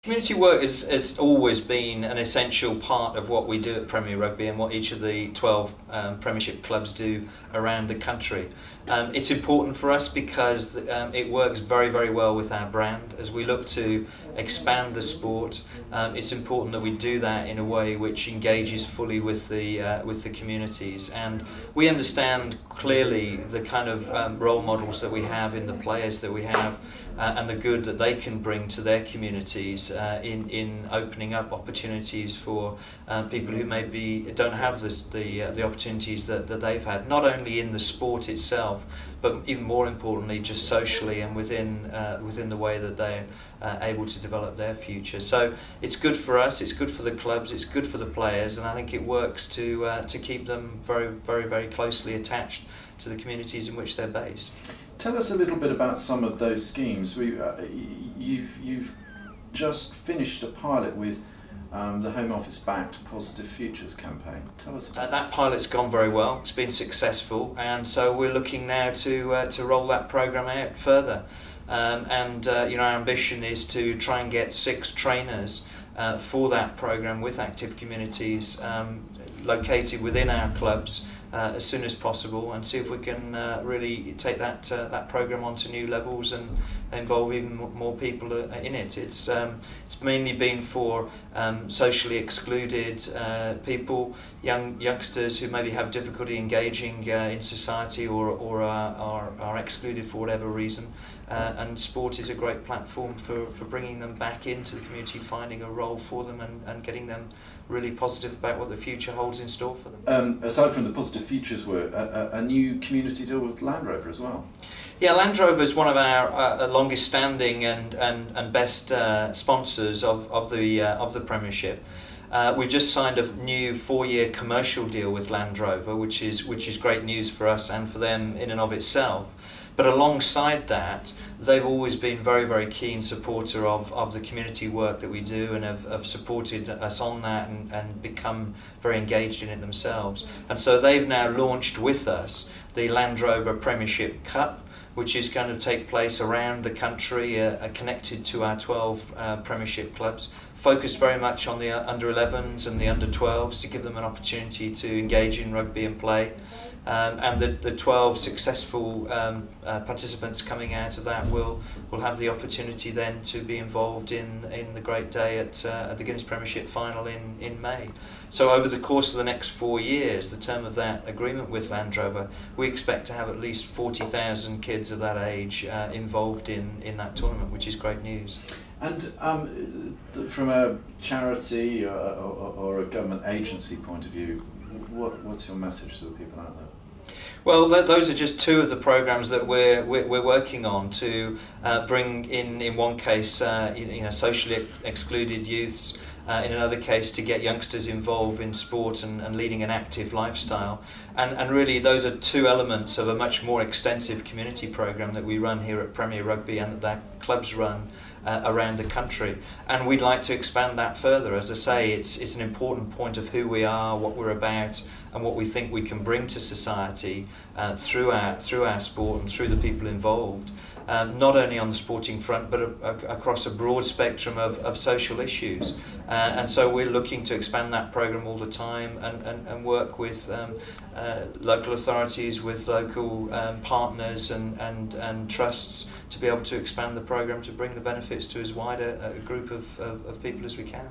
Community work has always been an essential part of what we do at Premier Rugby and what each of the 12 Premiership clubs do around the country. It's important for us because it works very, very well with our brand. As we look to expand the sport, it's important that we do that in a way which engages fully with the communities. And we understand clearly the kind of role models that we have in the players that we have and the good that they can bring to their communities in opening up opportunities for people who maybe don't have the opportunities that they've had, not only in the sport itself, but even more importantly just socially and within the way that they're able to develop their future. So it's good for us, it's good for the clubs, it's good for the players, and I think it works to keep them very, very, very closely attached to the communities in which they're based. Tell us a little bit about some of those schemes. You've just finished a pilot with the Home Office backed Positive Futures campaign. Tell us about that pilot's gone very well. It's been successful, and so we're looking now to roll that programme out further. Our ambition is to try and get 6 trainers for that programme with active communities located within our clubs as soon as possible, and see if we can really take that programme onto new levels and involve even more people in it. It's mainly been for socially excluded people, youngsters who maybe have difficulty engaging in society or are excluded for whatever reason. And sport is a great platform for bringing them back into the community, finding a role for them and getting them really positive about what the future holds in store for them. Aside from the Positive Futures work, a new community deal with Land Rover as well. Yeah, Land Rover is one of our longest standing and best sponsors of the Premiership. We've just signed a new 4-year commercial deal with Land Rover, which is great news for us and for them in and of itself. But alongside that, they've always been very, very keen supporter of the community work that we do, and have supported us on that and become very engaged in it themselves. And so they've now launched with us the Land Rover Premiership Cup, which is going to take place around the country, connected to our 12 Premiership clubs, focused very much on the under-11s and the under-12s to give them an opportunity to engage in rugby and play. And the 12 successful participants coming out of that will have the opportunity then to be involved in the great day at the Guinness Premiership final in May. So over the course of the next 4 years, the term of that agreement with Land Rover, we expect to have at least 40,000 kids of that age involved in that tournament, which is great news. And from a charity or a government agency point of view, what's your message to the people out there? Well, those are just 2 of the programmes that we're working on to bring in one case socially excluded youths, in another case to get youngsters involved in sport and leading an active lifestyle. And really those are 2 elements of a much more extensive community programme that we run here at Premier Rugby and that clubs run around the country. And we'd like to expand that further. As I say, it's an important point of who we are, what we're about, and what we think we can bring to society through our sport and through the people involved. Not only on the sporting front, but across a broad spectrum of social issues. And so we're looking to expand that programme all the time and work with local authorities, with local partners and trusts to be able to expand the programme to bring the benefits to as wide a group of people as we can.